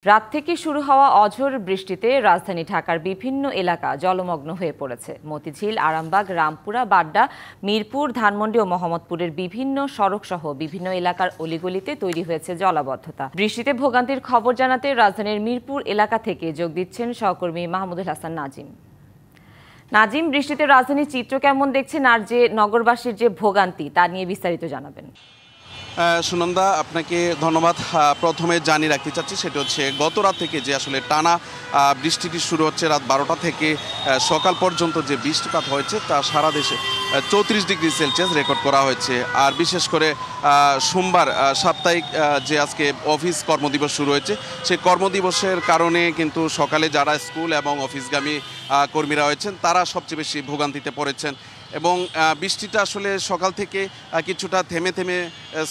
রাত থেকে শুরু হওয়া অঝোর বৃষ্টিতে রাজধানী ঢাকার বিভিন্ন এলাকা জলমগ্ন হয়ে পড়েছে। মতিঝিল, আরামবাগ, রামপুরা, বাড্ডা, মিরপুর, ধানমন্ডি ও মোহাম্মদপুরের বিভিন্ন সড়ক সহ বিভিন্ন এলাকার অলিগলিতে তৈরি হয়েছে জলাবদ্ধতা। বৃষ্টিতে ভোগান্তির খবর জানাতে রাজধানীর মিরপুর এলাকা থেকে যোগ দিচ্ছেন সহকর্মী মাহমুদুল হাসান নাজিম। বৃষ্টিতে রাজধানীর চিত্র কেমন দেখছেন, আর যে নগরবাসীর যে ভোগান্তি তা নিয়ে বিস্তারিত জানাবেন। সুনন্দা, আপনাকে ধন্যবাদ। প্রথমে জানিয়ে রাখতে চাচ্ছি সেটা হচ্ছে গত রাত থেকে যে আসলে টানা বৃষ্টিটি শুরু হচ্ছে রাত 12টা থেকে সকাল পর্যন্ত যে বৃষ্টিপাত হয়েছে তা সারা দেশে 34 ডিগ্রি সেলসিয়াস রেকর্ড করা হয়েছে। আর বিশেষ করে সোমবার সাপ্তাহিক যে আজকে অফিস কর্মদিবস শুরু হয়েছে সেই কর্মদিবসের কারণে কিন্তু সকালে যারা স্কুল এবং অফিসগামী কর্মীরা হয়েছেন তারা সবচেয়ে বেশি ভোগান্তিতে পড়েছেন। এবং বৃষ্টিটা আসলে সকাল থেকে কিছুটা থেমে থেমে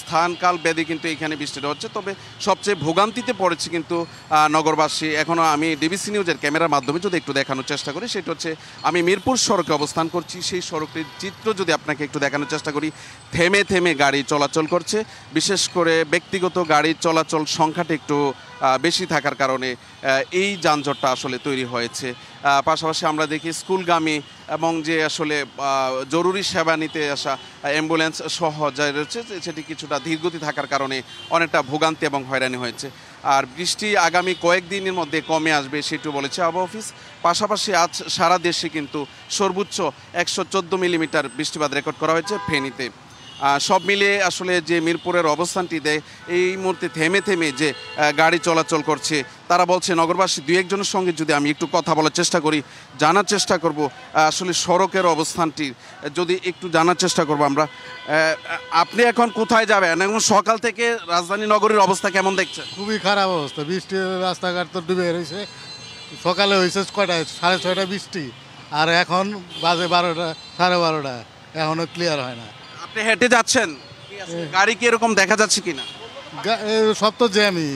স্থানকাল বেঁধে কিন্তু এখানে বৃষ্টিটা হচ্ছে, তবে সবচেয়ে ভোগান্তিতে পড়েছে কিন্তু নগরবাসী। এখনও আমি ডিবিসি নিউজের ক্যামেরার মাধ্যমে যদি একটু দেখানোর চেষ্টা করি, সেটা হচ্ছে আমি মিরপুর সড়কে অবস্থান করছি। সেই সড়কটির চিত্র যদি আপনাকে একটু দেখানোর চেষ্টা করি, থেমে থেমে গাড়ি চলাচল করছে। বিশেষ করে ব্যক্তিগত গাড়ির চলাচল সংখ্যাটা একটু বেশি থাকার কারণে এই যানজটটা আসলে তৈরি হয়েছে। পাশাপাশি আমরা দেখি স্কুলগামী এবং যে আসলে জরুরি সেবা নিতে আসা অ্যাম্বুলেন্স সহ যা রয়েছে সেটি কিছুটা ধীরগতি থাকার কারণে অনেকটা ভোগান্তি এবং হয়রানি হয়েছে। আর বৃষ্টি আগামী কয়েকদিনের মধ্যে কমে আসবে সেটিও বলেছে আবহাওয়া অফিস। পাশাপাশি আজ সারা দেশে কিন্তু সর্বোচ্চ 114 মিলিমিটার বৃষ্টিপাত রেকর্ড করা হয়েছে ফেনীতে। সব মিলিয়ে আসলে যে মিরপুরের অবস্থানটি দেয় এই মুহূর্তে থেমে থেমে যে গাড়ি চলাচল করছে, তারা বলছে নগরবাসী দুই একজনের সঙ্গে যদি আমি একটু কথা বলার চেষ্টা করি, জানার চেষ্টা করব আসলে সড়কের অবস্থানটি যদি একটু জানার চেষ্টা করব আমরা। আপনি এখন কোথায় যাবেন এবং সকাল থেকে রাজধানী নগরীর অবস্থা কেমন দেখছেন? খুবই খারাপ অবস্থা, বৃষ্টি রাস্তাঘাট তো ডুবে রয়েছে। সকালে হয়েছে কয়টায় 6:30 বৃষ্টি, আর এখন বাজে 12টা 12:30, এখনও ক্লিয়ার হয় না। আপনি হেঁটে যাচ্ছেন, গাড়ি কি এরকম দেখা যাচ্ছে কিনা? সব তো জ্যামই,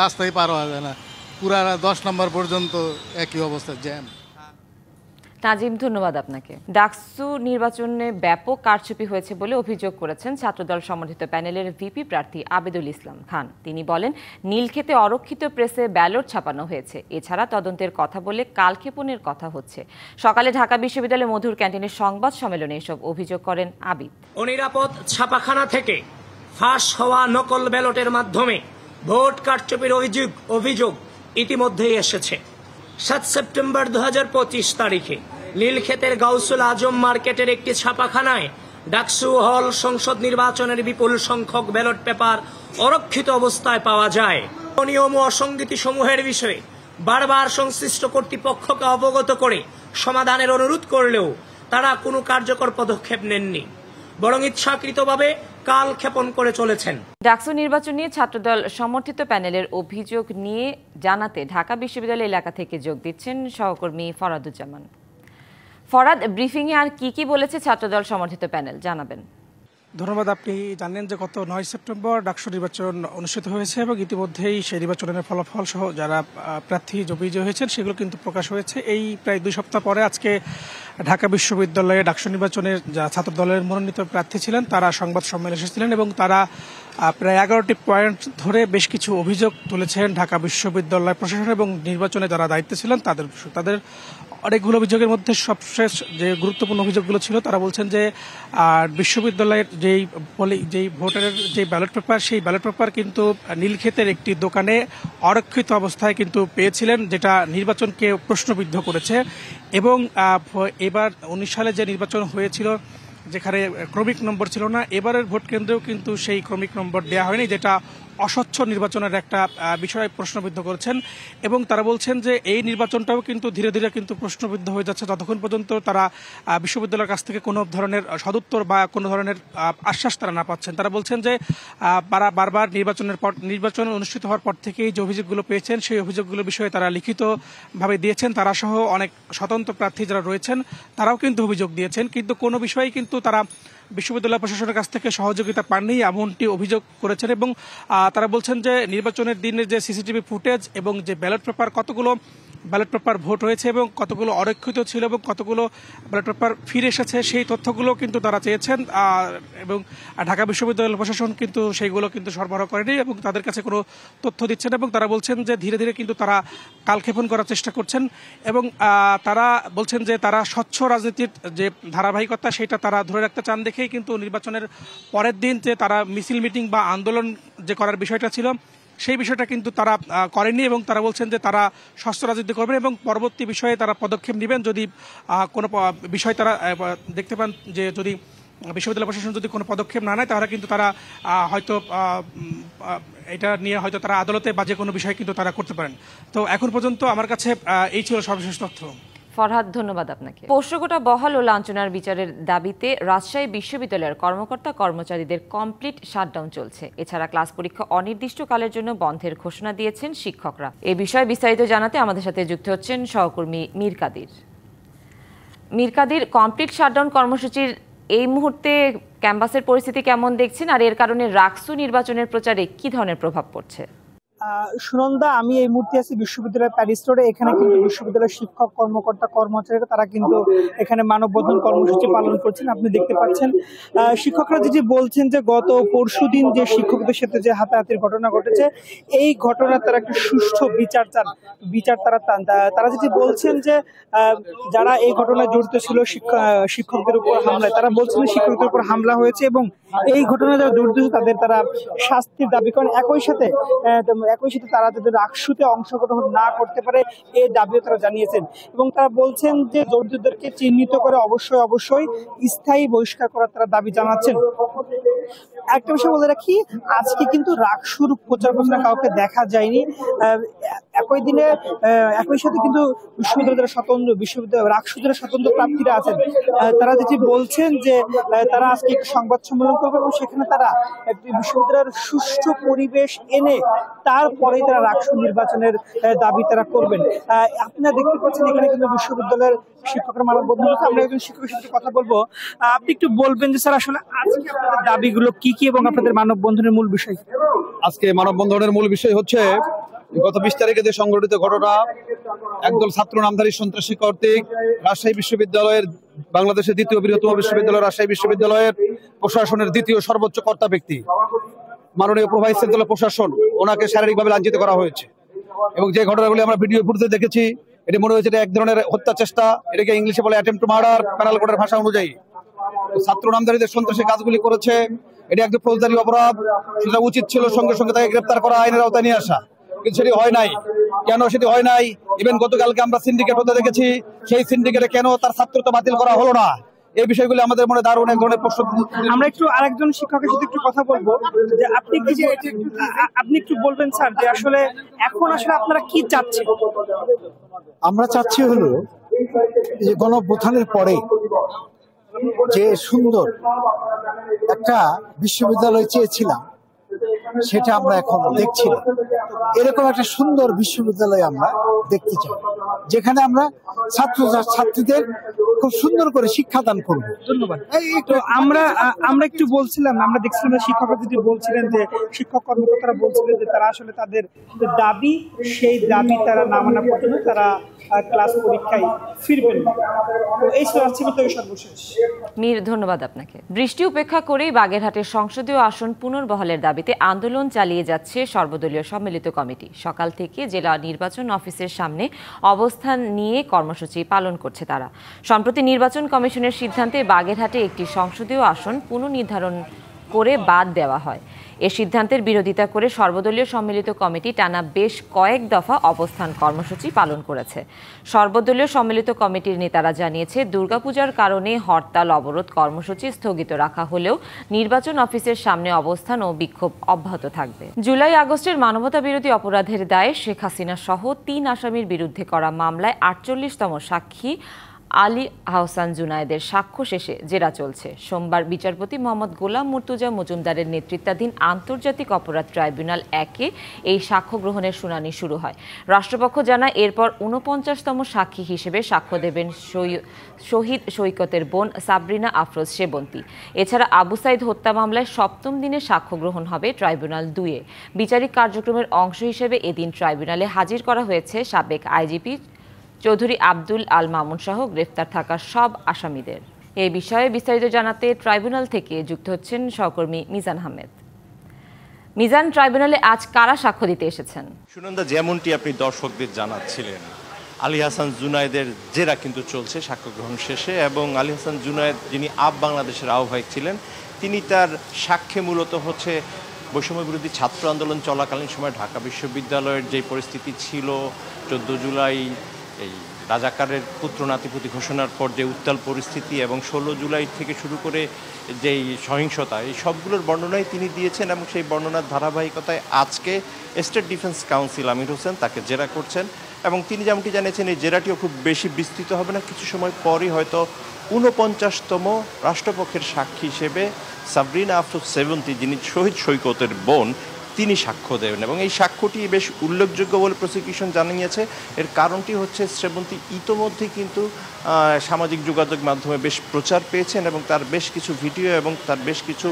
রাস্তায় পার হওয়া যায় না। পুরা 10 নম্বর পর্যন্ত একই অবস্থা, জ্যাম। নাজিম, ধন্যবাদ আপনাকে। ডাকসু নির্বাচনে ব্যাপক কারচুপি হয়েছে বলে অভিযোগ করেছেন ছাত্রদল সমর্থিত প্যানেলের ভিপি প্রার্থী আবেদুল ইসলাম খান। তিনি বলেন, নীলক্ষেতে অরক্ষিত প্রেসে ব্যালট ছাপানো হয়েছে। এছাড়া তদন্তের কথা বলে কালক্ষেপণের কথা হচ্ছে। সকালে ঢাকা বিশ্ববিদ্যালয়ের মধুর ক্যান্টিনের সংবাদ সম্মেলনে এসব অভিযোগ করেন আবিদ। অনিরাপদ ছাপাখানা থেকে ফাঁস হওয়া নকল ব্যালটের মাধ্যমে ভোট কারচুপির অভিযোগ ইতিমধ্যেই এসেছে। 7 সেপ্টেম্বর 2025 তারিখে নীলক্ষেতের গাউসুল আজম মার্কেটের একটি ছাপাখানায় ডাকসু হল সংসদ নির্বাচনের বিপুল সংখ্যক ব্যালট পেপার অরক্ষিত অবস্থায় পাওয়া যায়। অনিয়ম ও অসঙ্গতি সমূহের বিষয়ে বারবার সংশ্লিষ্ট কর্তৃপক্ষকে অবগত করে সমাধানের অনুরোধ করলেও তারা কোনো কার্যকর পদক্ষেপ নেননি, বরং ইচ্ছাকৃতভাবে কালক্ষেপণ করে চলেছেন। ডাকসু নির্বাচন নিয়ে ছাত্রদল সমর্থিত প্যানেলের অভিযোগ নিয়ে জানাতে ঢাকা বিশ্ববিদ্যালয় এলাকা থেকে যোগ দিচ্ছেন সহকর্মী ফরাদুজ্জামান। ফরাদ, ব্রিফিংয়ে আর কি বলেছে ছাত্রদল সমর্থিত প্যানেল, জানাবেন। ধন্যবাদ। আপনি জানেন যে গত 9 সেপ্টেম্বর ডাকসু নির্বাচন অনুষ্ঠিত হয়েছে এবং ইতিমধ্যেই সেই নির্বাচনের ফলাফল সহ যারা প্রার্থী বিজয়ী হয়েছেন সেগুলো কিন্তু প্রকাশ হয়েছে। এই প্রায় 2 সপ্তাহ পরে আজকে ঢাকা বিশ্ববিদ্যালয়ে ডাকসু নির্বাচনের যা ছাত্রদলের মনোনীত প্রার্থী ছিলেন তারা সংবাদ সম্মেলনে এসেছিলেন এবং তারা প্রায় 11টি পয়েন্ট ধরে বেশ কিছু অভিযোগ তুলেছেন ঢাকা বিশ্ববিদ্যালয় প্রশাসন এবং নির্বাচনে যারা দায়িত্বে ছিলেন তাদের অনেকগুলো অভিযোগের মধ্যে সবশেষ যে গুরুত্বপূর্ণ অভিযোগগুলো ছিল, তারা বলছেন যে বিশ্ববিদ্যালয়ের যেই ভোটারের যে ব্যালট পেপার সেই ব্যালট পেপার কিন্তু নীলক্ষেতের একটি দোকানে অরক্ষিত অবস্থায় কিন্তু পেয়েছিলেন, যেটা নির্বাচনকে প্রশ্নবিদ্ধ করেছে। এবং এবার 19 সালে যে নির্বাচন হয়েছিল যেখানে ক্রমিক নম্বর ছিল না, এবারের ভোট কেন্দ্রেও কিন্তু সেই ক্রমিক নম্বর দেওয়া হয়নি, যেটা অস্বচ্ছ নির্বাচনের একটা বিষয় প্রশ্নবিদ্ধ করেছেন। এবং তারা বলছেন যে এই নির্বাচনটাও কিন্তু ধীরে ধীরে কিন্তু প্রশ্নবিদ্ধ হয়ে যাচ্ছে যতক্ষণ পর্যন্ত তারা বিশ্ববিদ্যালয়ের কাছ থেকে কোনো ধরনের সদুত্তর বা কোনো ধরনের আশ্বাস তারা না পাচ্ছেন। তারা বলছেন যে বারবার নির্বাচন অনুষ্ঠিত হওয়ার পর থেকেই যে অভিযোগগুলো পেয়েছেন সেই অভিযোগগুলোর বিষয়ে তারা লিখিতভাবে দিয়েছেন। তারা সহ অনেক স্বতন্ত্র প্রার্থী যারা রয়েছেন তারাও কিন্তু অভিযোগ দিয়েছেন, কিন্তু কোনো বিষয়েই কিন্তু তারা বিশ্ববিদ্যালয় প্রশাসনের কাছ থেকে সহযোগিতা পাননি এমনটি অভিযোগ করেছেন। এবং তারা বলছেন যে নির্বাচনের দিনের যে সিসিটিভি ফুটেজ এবং যে ব্যালট পেপার কতগুলো ব্যালট পেপার ভোট হয়েছে এবং কতগুলো অরক্ষিত ছিল এবং কতগুলো ব্যালট পেপার ফিরে এসেছে সেই তথ্যগুলো কিন্তু তারা চেয়েছেন, এবং ঢাকা বিশ্ববিদ্যালয় প্রশাসন কিন্তু সেইগুলো কিন্তু সরবরাহ করেনি এবং তাদের কাছে কোনো তথ্য দিচ্ছেন, এবং তারা বলছেন যে ধীরে ধীরে কিন্তু তারা কালক্ষেপণ করার চেষ্টা করছেন এবং তারা বলছেন যে তারা স্বচ্ছ রাজনীতির যে ধারাবাহিকতা সেটা তারা ধরে রাখতে চান দেখেই কিন্তু নির্বাচনের পরের দিন যে তারা মিছিল মিটিং বা আন্দোলন যে করার বিষয়টা ছিল সেই বিষয়টা কিন্তু তারা করেনি, এবং তারা বলছেন যে তারা স্বচ্ছ রাজনীতি করবেন এবং পরবর্তী বিষয়ে তারা পদক্ষেপ নেবেন যদি কোনো বিষয় তারা দেখতে পান যে যদি বিশ্ববিদ্যালয় প্রশাসন যদি কোনো পদক্ষেপ না নেয় তাহলে কিন্তু তারা হয়তো এটা নিয়ে হয়তো তারা আদালতে বা যে কোনো বিষয় কিন্তু তারা করতে পারেন। তো এখন পর্যন্ত আমার কাছে এই ছিল সর্বশেষ তথ্য। ফরহাদ, ধন্যবাদ আপনাকে। পোষ্যকোটা বহাল ও লাঞ্ছনার বিচারের দাবিতে রাজশাহী বিশ্ববিদ্যালয়ের কর্মকর্তা কর্মচারীদের কমপ্লিট শাটডাউন চলছে। এছাড়া ক্লাস পরীক্ষা অনির্দিষ্টকালের জন্য বন্ধের ঘোষণা দিয়েছেন শিক্ষকরা। এ বিষয়ে বিস্তারিত জানাতে আমাদের সাথে যুক্ত হচ্ছেন সহকর্মী মীর কাদির। মীর কাদির, কমপ্লিট শাটডাউন কর্মসূচির এই মুহূর্তে ক্যাম্পাসের পরিস্থিতি কেমন দেখছেন, আর এর কারণে রাকসু নির্বাচনের প্রচারে কি ধরনের প্রভাব পড়ছে? সুনন্দা, আমি এই মুহূর্তে আছি বিশ্ববিদ্যালয়ের প্যারিস রোডে। এখানে কিন্তু বিশ্ববিদ্যালয়ের শিক্ষক, কর্মকর্তা, কর্মচারীরা তারা কিন্তু এখানে মানববন্ধন কর্মসূচি পালন করছেন। আপনি দেখতে পাচ্ছেন শিক্ষকরা যেটি বলছেন যে গত পরশুদিন যে শিক্ষকদের সাথে যে হাতাহাতির ঘটনা ঘটেছে এই ঘটনার তারা একটা সুষ্ঠু বিচার তারা তারা যেটি বলছেন যে যারা এই ঘটনায় জড়িত ছিল শিক্ষকদের উপর হামলায়, তারা বলছেন শিক্ষকদের উপর হামলা হয়েছে এবং এই ঘটনায় যারা জড়িত ছিল তাদের তারা শাস্তির দাবি করেন। একই সাথে তারা যাদের রাকসুতে অংশগ্রহণ না করতে পারে এই দাবিও তারা জানিয়েছেন এবং তারা বলছেন যে জড়িতদেরকে চিহ্নিত করে অবশ্যই স্থায়ী বহিষ্কার করার তারা দাবি জানাচ্ছেন। একটা বিষয় বলে রাখি, আজকে কিন্তু রাকসুর প্রচার প্রচারণা কাউকে দেখা যায়নি। একই সাথে কিন্তু রাকসু যারা স্বতন্ত্র প্রার্থীরা আছেন তারা যেটি বলছেন যে তারা আজকে একটি সংবাদ সম্মেলন করবে এবং সেখানে তারা একটি বিশ্ববিদ্যালয়ের সুষ্ঠু পরিবেশ এনে তারপরেই তারা রাকসু নির্বাচনের দাবি তারা করবেন। আপনারা দেখতে পাচ্ছেন এখানে কিন্তু বিশ্ববিদ্যালয়ের শিক্ষকের মানববন্ধন হচ্ছে। আমরা একজন শিক্ষকের সাথে কথা বলবো। আপনি একটু বলবেন যে স্যার আসলে আজকে আপনাদের দাবিগুলো কি কি এবং আপনাদের মানববন্ধনের মূল বিষয়? আজকে মানববন্ধনের মূল বিষয় হচ্ছে গত 20 তারিখে যে সংঘটিত ঘটনা, একদল ছাত্র নামধারী সন্ত্রাসী কর্তৃক রাজশাহী বিশ্ববিদ্যালয়ের, বাংলাদেশের দ্বিতীয় বৃহত্তম বিশ্ববিদ্যালয় রাজশাহী বিশ্ববিদ্যালয়ের প্রশাসনের দ্বিতীয় সর্বোচ্চ কর্তা ব্যক্তি মাননীয় প্রভাইস চ্যান্সেলর প্রশাসন, ওনাকে শারীরিকভাবে লাঞ্ছিত করা হয়েছে এবং যে ঘটনাগুলি আমরা ভিডিও ফুটেজে দেখেছি এটি মনে হয়েছে এক ধরনের হত্যা চেষ্টা। এটাকে ইংলিশে বলে অ্যাটেম্পট টু মার্ডার পেনাল কোডের ভাষা অনুযায়ী। ছাত্র নামধারীদের সন্ত্রাসী কাজগুলি করেছে, এটি একদম ফৌজদারি অপরাধ। সেটা উচিত ছিল সঙ্গে সঙ্গে তাকে গ্রেপ্তার করা, আইনের আওতায় নিয়ে আসা, কিন্তু সেটি হয় নাই। কেন সেটি হয় নাই? ইভেন গতকালকে আমরা সিন্ডিকেট হতে দেখেছি, সেই সিন্ডিকেটে কেন তার ছাত্রত্ব বাতিল করা হলো না? এই বিষয়গুলি আমাদের মনে দারুণ এক ধরনের প্রশ্ন। আমরা একটু আরেকজন শিক্ষকের সাথে একটু কথা বলবো যে আপনি একটু বলবেন স্যার যে আসলে এখন আসলে আপনারা কি চাচ্ছেন? আমরা চাচ্ছি হলো যে গণঅভ্যুত্থানের পরে যে সুন্দর একটা বিশ্ববিদ্যালয় চেয়েছিলাম সেটা আমরা এখন দেখছি না। এরকম একটা সুন্দর বিশ্ববিদ্যালয় আমরা দেখতে চাই যেখানে আমরা ছাত্রীদের খুব সুন্দর করে শিক্ষাদান করব। ধন্যবাদ। তো আমরা একটু বলছিলাম, আমরা দেখছিলাম শিক্ষকরা যদি বলছিলেন যে শিক্ষক কর্মকর্তারা বলছিলেন যে তারা আসলে তাদের দাবি, সেই দাবি তারা না মানা পর্যন্ত তারা ক্লাস পরীক্ষায় ফিরবেন। তো এই ছিল সর্বশেষ। মীর, ধন্যবাদ আপনাকে। বৃষ্টি উপেক্ষা করেই বাগেরহাটের সংসদীয় আসন পুনর্বহালের দাবিতে আন্দোলন চালিয়ে যাচ্ছে সর্বদলীয় সম্মিলিত কমিটি। সকাল থেকে জেলা নির্বাচন অফিসের সামনে অবস্থান নিয়ে কর্মসূচি পালন করছে তারা। সম্প্রতি নির্বাচন কমিশনের সিদ্ধান্তে বাগেরহাটে একটি সংসদীয় আসন পুনর্নির্ধারণ করে বাদ দেওয়া হয়। এ সিদ্ধান্তের বিরোধিতা করে সর্বদলীয় সম্মিলিত কমিটি টানা বেশ কয়েক দফা অবস্থান কর্মসূচি পালন করেছে। সর্বদলীয় সম্মিলিত কমিটির নেতারা জানিয়েছে, দুর্গাপূজার কারণে হরতাল অবরোধ কর্মসূচি স্থগিত রাখা হলেও নির্বাচন অফিসের সামনে অবস্থান ও বিক্ষোভ অব্যাহত থাকবে। জুলাই আগস্টের মানবতা বিরোধী অপরাধের দায়ে শেখ হাসিনা সহ 3 আসামির বিরুদ্ধে করা মামলায় 48তম সাক্ষী আলী আহসান জুনায়েদের সাক্ষ্য শেষে জেরা চলছে। সোমবার বিচারপতি মোহাম্মদ গোলাম মুর্তুজা মজুমদারের নেতৃত্বাধীন আন্তর্জাতিক অপরাধ ট্রাইব্যুনাল 1-এ এই সাক্ষ্য গ্রহণের শুনানি শুরু হয়। রাষ্ট্রপক্ষ জানায় এরপর ৪৯তম সাক্ষী হিসেবে সাক্ষ্য দেবেন শহীদ সৈকতের বোন সাবরিনা আফরোজ সেবন্তী। এছাড়া আবু সাইদ হত্যা মামলায় 7ম দিনে সাক্ষ্য গ্রহণ হবে ট্রাইব্যুনাল 2-এ। বিচারিক কার্যক্রমের অংশ হিসেবে এদিন ট্রাইব্যুনালে হাজির করা হয়েছে সাবেক আইজিপি চৌধুরী আব্দুল আল মামুন সহ গ্রেফতার থাকা সব আসামিদের। এই বিষয়ে বিস্তারিত জানাতে ট্রাইব্যুনাল থেকে যুক্ত হচ্ছেন সহকর্মী মিজান আহমেদ। মিজান, ট্রাইব্যুনালে আজ কারা সাক্ষ্য দিতে এসেছেন? সুনন্দা, যেমনটি আপনি দর্শকদের জানাচ্ছিলেন, আলী হাসান জুনায়েদের জেরা কিন্তু চলছে সাক্ষ্য গ্রহণ শেষে, এবং আলী হাসান জুনায়েদ যিনি বাংলাদেশের আহ্বায়ক ছিলেন, তিনি তার সাক্ষ্যে মূলত হচ্ছে বৈষম্য বিরোধী ছাত্র আন্দোলন চলাকালীন সময় ঢাকা বিশ্ববিদ্যালয়ের যে পরিস্থিতি ছিল, 14 জুলাই এই রাজাকারের পুত্র নাতিপুতি ঘোষণার পর যে উত্তাল পরিস্থিতি, এবং 16 জুলাই থেকে শুরু করে যেই সহিংসতা, এই সবগুলোর বর্ণনাই তিনি দিয়েছেন। এবং সেই বর্ণনার ধারাবাহিকতায় আজকে state defence council Amir Hossain তাকে জেরা করছেন, এবং তিনি যেমনটি জানিয়েছেন এই জেরাটিও খুব বেশি বিস্তৃত হবে না। কিছু সময় পরই হয়তো ৪৯তম রাষ্ট্রপক্ষের সাক্ষী হিসেবে সাবরিনা আফরোজ সেবন্তী, যিনি শহীদ সৈকতের বোন, তিনি সাক্ষ্য দেবেন। এবং এই সাক্ষ্যটি বেশ উল্লেখযোগ্য বলে প্রসিকিউশন জানিয়েছে। এর কারণটি হচ্ছে সেবন্তী ইতোমধ্যে কিন্তু সামাজিক যোগাযোগ মাধ্যমে বেশ প্রচার পেয়েছেন, এবং তার বেশ কিছু ভিডিও এবং তার বেশ কিছু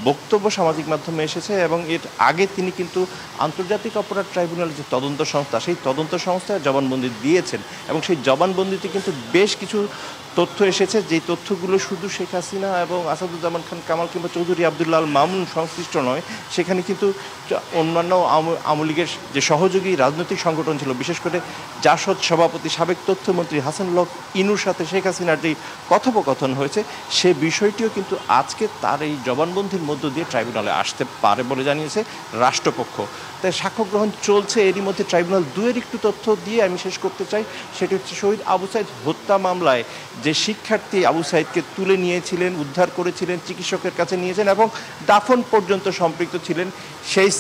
বক্তব্য সামাজিক মাধ্যমে এসেছে। এবং এর আগে তিনি কিন্তু আন্তর্জাতিক অপরাধ ট্রাইব্যুনাল যে তদন্ত সংস্থা, সেই তদন্ত সংস্থায় জবানবন্দি দিয়েছেন, এবং সেই জবানবন্দিতে কিন্তু বেশ কিছু তথ্য এসেছে, যেই তথ্যগুলো শুধু শেখ হাসিনা এবং আসাদুজ্জামান খান কামাল কিংবা চৌধুরী আবদুল্লাহ আল মামুন সংশ্লিষ্ট নয়, সেখানে কিন্তু অন্যান্য আওয়ামী লীগের যে সহযোগী রাজনৈতিক সংগঠন ছিল, বিশেষ করে জাসদ সভাপতি সাবেক তথ্যমন্ত্রী হাসানুল্লাহ ইনুর সাথে শেখ হাসিনার যেই কথোপকথন হয়েছে, সে বিষয়টিও কিন্তু আজকে তার এই জবানবন্দির মধ্য দিয়ে ট্রাইব্যুনালে আসতে পারে বলে জানিয়েছে রাষ্ট্রপক্ষ। তাই সাক্ষ্য গ্রহণ চলছে। এরই মধ্যে ট্রাইব্যুনাল 2-এর একটু তথ্য দিয়ে আমি শেষ করতে চাই। সেটি হচ্ছে শহীদ আবু সাইদ হত্যা মামলায় যে শিক্ষার্থী আবু সাইদকে তুলে নিয়েছিলেন, উদ্ধার করেছিলেন, চিকিৎসকের কাছে নিয়েছেন এবং দাফন পর্যন্ত সম্পৃক্ত ছিলেন, সেই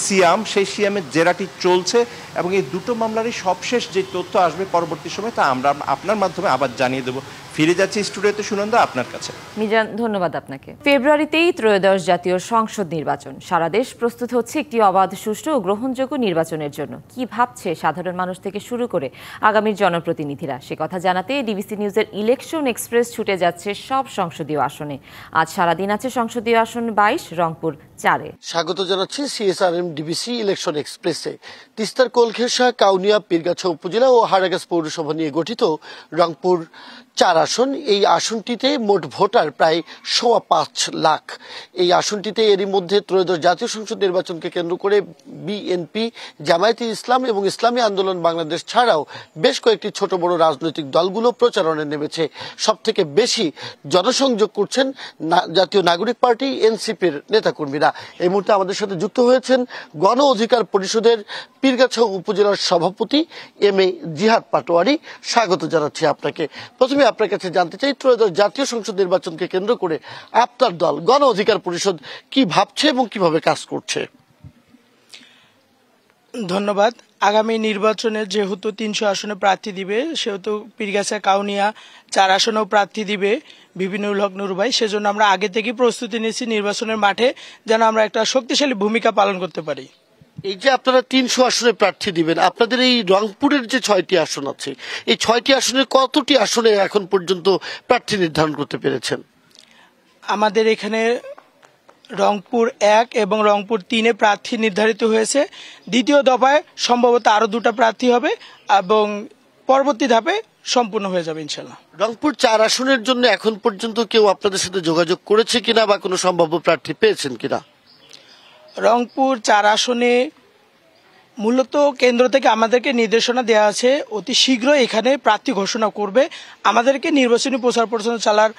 সিয়ামের জেরাটি চলছে। এবং এই দুটো মামলারই সবশেষ যে তথ্য আসবে পরবর্তী সময়, তা আমরা আপনার মাধ্যমে আবার জানিয়ে দেবো। ফিরে যাচ্ছি স্টুডিওতে সুনন্দা, আপনার কাছে। মিজান, ধন্যবাদ আপনাকে। ফেব্রুয়ারিতেই ত্রয়োদশ জাতীয় সংসদ নির্বাচন। সারা দেশ প্রস্তুত হচ্ছে একটি অবাধ, সুষ্ঠু ও গ্রহণযোগ্য নির্বাচনের জন্য। কি ভাবছে সাধারণ মানুষ থেকে শুরু করে আগামীর জনপ্রতিনিধিরা, সে কথা জানাতে ডিবিসি নিউজের ইলেকশন এক্সপ্রেস ছুটে যাচ্ছে সব সংসদীয় আসনে। আজ সারাদিন আছে সংসদীয় আসন 22, রংপুর 4-এ। স্বাগত জানাচ্ছি সিএসআরএম ডিবিসি ইলেকশন এক্সপ্রেসে। তিস্তার কোলখেসা, কাউনিয়া, পীরগাছা উপজেলা ও হাড়াগাছ পৌরসভা নিয়ে গঠিত রংপুর 4 আসন। এই আসনটিতে মোট ভোটার প্রায় ৫.৫ লাখ। এই আসনটিতে এরই মধ্যে ত্রয়োদশ জাতীয় সংসদ নির্বাচনকে কেন্দ্র করে বিএনপি, জামায়াতে ইসলাম এবং ইসলামী আন্দোলন বাংলাদেশ ছাড়াও বেশ কয়েকটি ছোট বড় রাজনৈতিক দলগুলো প্রচারণায় নেমেছে। সবথেকে বেশি জনসংযোগ করছেন জাতীয় নাগরিক পার্টি এনসিপির নেতাকর্মীরা। এই মুহূর্তে আমাদের সাথে যুক্ত হয়েছেন গণ অধিকার পরিষদের পীরগাছা উপজেলার সভাপতি এম এ জিহাদ পাটোয়ারি। স্বাগত জানাচ্ছি আপনাকে। প্রথমে আপনার কাছে জানতে চাই, ত্রয়োদশ জাতীয় সংসদ নির্বাচনকে কেন্দ্র করে আপনার দল গণ অধিকার পরিষদ কি ভাবছে এবং কিভাবে কাজ করছে? ধন্যবাদ। আগামী নির্বাচনে যেহেতু 300 আসনে প্রার্থী দিবে, সেহেতু পীরগাছা, কাউনিয়া 4 আসনেও প্রার্থী দিবে বিভিন্নুল হক নূর ভাই। সেজন্য আমরা আগে থেকে প্রস্তুতি নিয়েছি নির্বাচনের মাঠে, যেন আমরা একটা শক্তিশালী ভূমিকা পালন করতে পারি। এই যে আপনারা 300 আসনে প্রার্থী দিবেন, আপনাদের এই রংপুরের যে 6টি আসন আছে, এই 6টি আসনের কতটি আসনে এখন পর্যন্ত প্রার্থী নির্ধারণ করতে পেরেছেন? আমাদের এখানে রংপুর 1 এবং রংপুর 3-এ প্রার্থী নির্ধারিত হয়েছে। দ্বিতীয় দফায় সম্ভবত আরো 2টা প্রার্থী হবে এবং পরবর্তী ধাপে সম্পূর্ণ হয়ে যাবে ইনশাল্লাহ। রংপুর 4 আসনের জন্য এখন পর্যন্ত কেউ আপনাদের সাথে যোগাযোগ করেছে কিনা বা কোনো সম্ভাব্য প্রার্থী পেয়েছেন কিনা? রংপুর 4 আসনে মূলত কেন্দ্র থেকে আমাদেরকে নির্দেশনা দেওয়া আছে, অতি শীঘ্রই এখানে প্রার্থী ঘোষণা করবে। আমাদেরকে নির্বাচনী প্রচার প্রচারণা চালার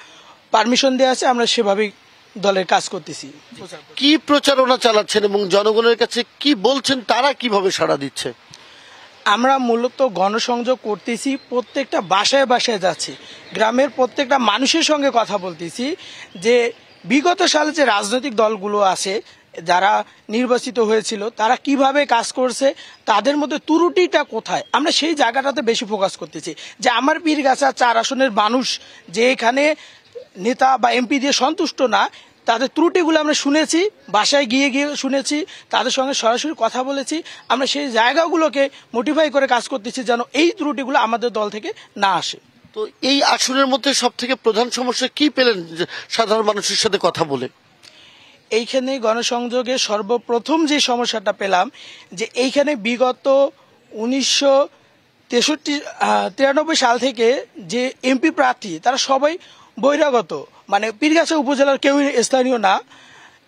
পারমিশন দেওয়া আছে, আমরা সেভাবেই দলের কাজ করতেছি। কি প্রচারণা চালাচ্ছেন এবং জনগণের কাছে কি বলছেন, তারা কিভাবে সাড়া দিচ্ছে? আমরা মূলত গণসংযোগ করতেছি, প্রত্যেকটা বাসায় বাসায় যাচ্ছি, গ্রামের প্রত্যেকটা মানুষের সঙ্গে কথা বলতেছি যে বিগত সালে যে রাজনৈতিক দলগুলো আছে যারা নির্বাচিত হয়েছিল তারা কিভাবে কাজ করছে, তাদের মধ্যে ত্রুটিটা কোথায়, আমরা সেই জায়গাটাতে বেশি ফোকাস করতেছি। যে আমার পীরগাছা 4 আসনের মানুষ যে এখানে নেতা বা এমপি দিয়ে সন্তুষ্ট না, তাদের ত্রুটিগুলো আমরা শুনেছি, বাসায় গিয়ে শুনেছি, তাদের সঙ্গে সরাসরি কথা বলেছি। আমরা সেই জায়গাগুলোকে মোটিফাই করে কাজ করতেছি যেন এই ত্রুটিগুলো আমাদের দল থেকে না আসে। তো এই আসনের মধ্যে সব থেকে প্রধান সমস্যা কি পেলেন সাধারণ মানুষের সাথে কথা বলে? এইখানে গণসংযোগে সর্বপ্রথম যে সমস্যাটা পেলাম যে এইখানে বিগত 1993 সাল থেকে যে এমপি প্রার্থী তারা সবাই বহিরাগত, মানে পীরগাছা উপজেলার কেউ স্থানীয় না।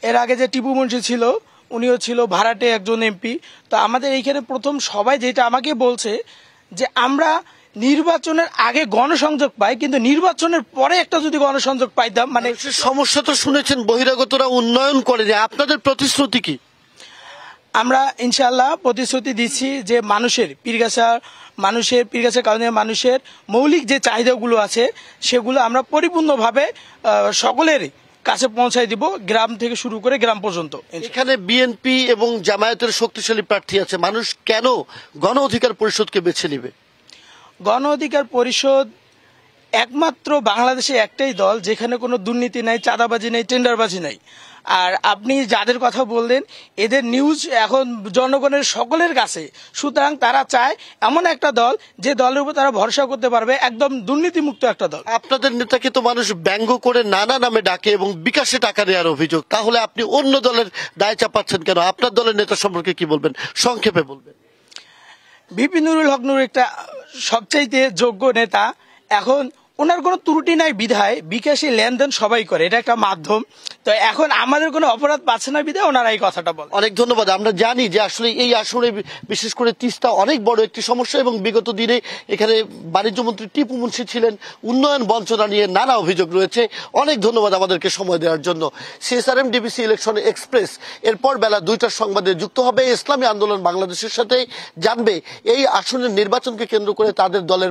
এর আগে যে টিপু মুন্সি ছিল উনিও ছিল ভাড়াটে একজন এমপি। তো আমাদের এইখানে প্রথম সবাই যেটা আমাকে বলছে যে আমরা নির্বাচনের আগে গণসংযোগ পাই, কিন্তু নির্বাচনের পরে একটা যদি গণসংযোগ পাইতাম, মানে সমস্যা তো শুনেছেন বহিরাগতরা উন্নয়ন করেনি, আপনাদের প্রতিশ্রুতি কি? আমরা ইনশাআল্লাহ প্রতিশ্রুতি দিচ্ছি যে পীরগাছা কাউনিয়া মানুষের মৌলিক যে চাহিদাগুলো আছে সেগুলো আমরা পরিপূর্ণভাবে সকলের কাছে পৌঁছায় দিব, গ্রাম থেকে শুরু করে গ্রাম পর্যন্ত। এখানে বিএনপি এবং জামায়াতের শক্তিশালী প্রার্থী আছে, মানুষ কেন গণ অধিকার পরিষদকে বেছে নেবে? গণ অধিকার পরিষদ একমাত্র বাংলাদেশে একটাই দল যেখানে কোনো দুর্নীতি নাই, চাঁদাবাজি নাই, টেন্ডারবাজি নাই। আর আপনি যাদের কথা বললেন এদের নিউজ এখন জনগণের সকলের কাছে, সুতরাং তারা চায় এমন একটা দল যে দলের উপর তারা ভরসা করতে পারবে, একদম দুর্নীতিমুক্ত একটা দল। আপনাদের নেতাকে তো মানুষ ব্যঙ্গ করে নানা নামে ডাকে এবং বিকাশে টাকা নেওয়ার অভিযোগ, তাহলে আপনি অন্য দলের দায় চাপাচ্ছেন কেন? আপনার দলের নেতা সম্পর্কে কি বলবেন, সংক্ষেপে বলবেন? ভিপি নুরুল হক নূর একটা সবচাইতে যোগ্য নেতা, এখন ওনার কোনো ত্রুটি নাই বিধায় বিকাশে লেনদেন সবাই করে, এটা একটা মাধ্যম। তো এখন আমাদের কোনো অপরাধ পাচ্ছে না বিধায় ওনারা এই কথাটা বলে। অনেক ধন্যবাদ। আমরা জানি যে আসলে এই আসরে বিশেষ করে তিস্তা অনেক বড় একটি সমস্যা এবং বিগত দিনে এখানে বাণিজ্য মন্ত্রী টিপু মুন্সি ছিলেন, উন্নয়ন বঞ্চনা নিয়ে নানা অভিযোগ রয়েছে। অনেক ধন্যবাদ আমাদেরকে সময় দেওয়ার জন্য। সিএসআরএম ডিবিসি ইলেকশন এক্সপ্রেস এরপর বেলা 2টার সংবাদে যুক্ত হবে ইসলামী আন্দোলন বাংলাদেশের সাথে, জানবে এই আসনের নির্বাচনকে কেন্দ্র করে তাদের দলের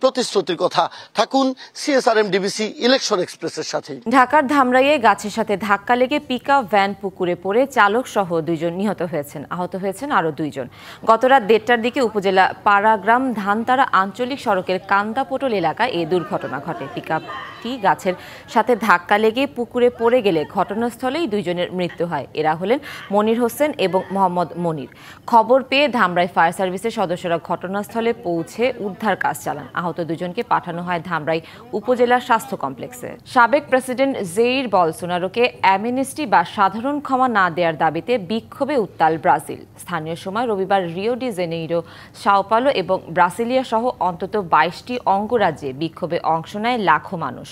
প্রতিশ্রুতির কথা। থাকুন সিএসআরএম ডিবিসি ইলেকশন এক্সপ্রেসের সাথে। ঢাকার ধামরাইয়ে গাছের সাথে ধাক্কা লেগে পিকআপ ভ্যান পুকুরে পড়ে চালক সহ 2 জন নিহত হয়েছেন, আহত হয়েছেন আরো 2 জন। গতরাত 1:30টার দিকে উপজেলা পাড়াগ্রাম ধানতারা আঞ্চলিক সড়কের কান্দাপোটল এলাকায় এই দুর্ঘটনা ঘটে। পিকআপটি গাছের সাথে ধাক্কা লেগে পুকুরে পড়ে গেলে ঘটনাস্থলেই 2 জনের মৃত্যু হয়। এরা হলেন মনির হোসেন এবং মোহাম্মদ মনির। খবর পেয়ে ধামরাই ফায়ার সার্ভিসের সদস্যরা ঘটনাস্থলে পৌঁছে উদ্ধার কাজ চালান। আহত 2 জনকে পাঠানো হয় ধামরাই উপজেলা স্বাস্থ্য কমপ্লেক্সে। সাবেক প্রেসিডেন্ট জেইর বলসোনারোকে অ্যামনেস্টি বা সাধারণ ক্ষমা না দেওয়ার দাবিতে বিক্ষোভে উত্তাল ব্রাজিল। স্থানীয় সময় রবিবার Rio de Janeiro, Sao Paulo এবং ব্রাসিলিয়া সহ অন্তত 22টি অঙ্গরাজ্যে বিক্ষোভে অংশ নেয় লাখো মানুষ।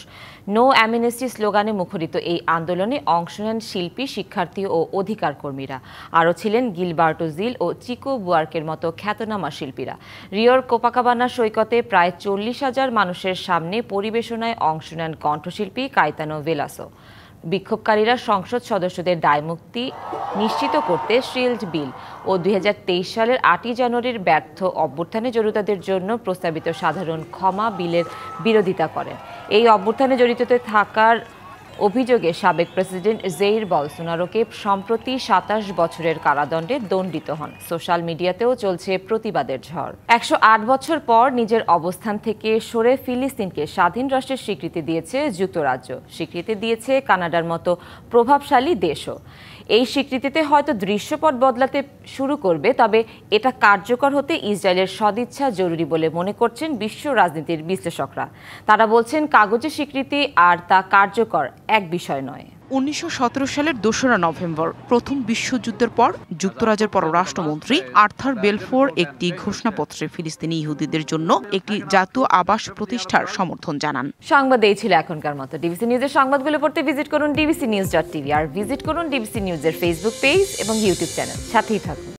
নো অ্যামনেস্টি স্লোগানে মুখরিত এই আন্দোলনে অংশ নেন শিল্পী, শিক্ষার্থী ও অধিকার কর্মীরা। আরও ছিলেন গিলবার্টো জিল ও চিকো বুয়ার্কের মতো খ্যাতনামা শিল্পীরা। রিওর কোপাকাবানা সৈকতে প্রায় 40,000 মানুষের সামনে পরিবেশনায় অংশ নেন কণ্ঠশিল্পী কাইতানো ভেলাসো। বিক্ষোভকারীরা সংসদ সদস্যদের দায়মুক্তি নিশ্চিত করতে শিল্ড বিল ও 2023 সালের 8ই জানুয়ারির ব্যর্থ অভ্যুত্থানে জড়িতদের জন্য প্রস্তাবিত সাধারণ ক্ষমা বিলের বিরোধিতা করেন। এই অভ্যুত্থানে জড়িত থাকার অভিযোগে সাবেক প্রেসিডেন্ট জেইর বলসোনারোকে সম্প্রতি 27 বছরের কারাদণ্ডে দণ্ডিত হন। সোশ্যাল মিডিয়াতেও চলছে প্রতিবাদের ঝড়। 108 বছর পর নিজের অবস্থান থেকে সরে ফিলিস্তিনকে স্বাধীন রাষ্ট্রের স্বীকৃতি দিয়েছে যুক্তরাজ্য, স্বীকৃতি দিয়েছে কানাডার মতো প্রভাবশালী দেশও। এই স্বীকৃতিতে হয়তো দৃশ্যপট বদলাতে শুরু করবে, তবে এটা কার্যকর হতে ইসরায়েলের সদিচ্ছা জরুরি বলে মনে করছেন বিশ্ব রাজনীতির বিশ্লেষকরা। তারা বলছেন কাগজে স্বীকৃতি আর তা কার্যকর এক বিষয় নয়। 1917 সালের 2রা নভেম্বর প্রথম বিশ্বযুদ্ধের পর যুক্তরাজ্যের পররাষ্ট্রমন্ত্রী আর্থার বেলফোর একটি ঘোষণাপত্রে ফিলিস্তিনি ইহুদিদের জন্য একটি জাতীয় আবাস প্রতিষ্ঠার সমর্থন জানান। সংবাদ এই ছিল এখনকার মতো। ডিবিসি নিউজের সংবাদগুলো পড়তে ভিজিট করুন dbcnews.tv আর ভিজিট করুন ডিবিসি নিউজের ফেসবুক পেজ এবং ইউটিউব চ্যানেল। সাথেই থাকুন।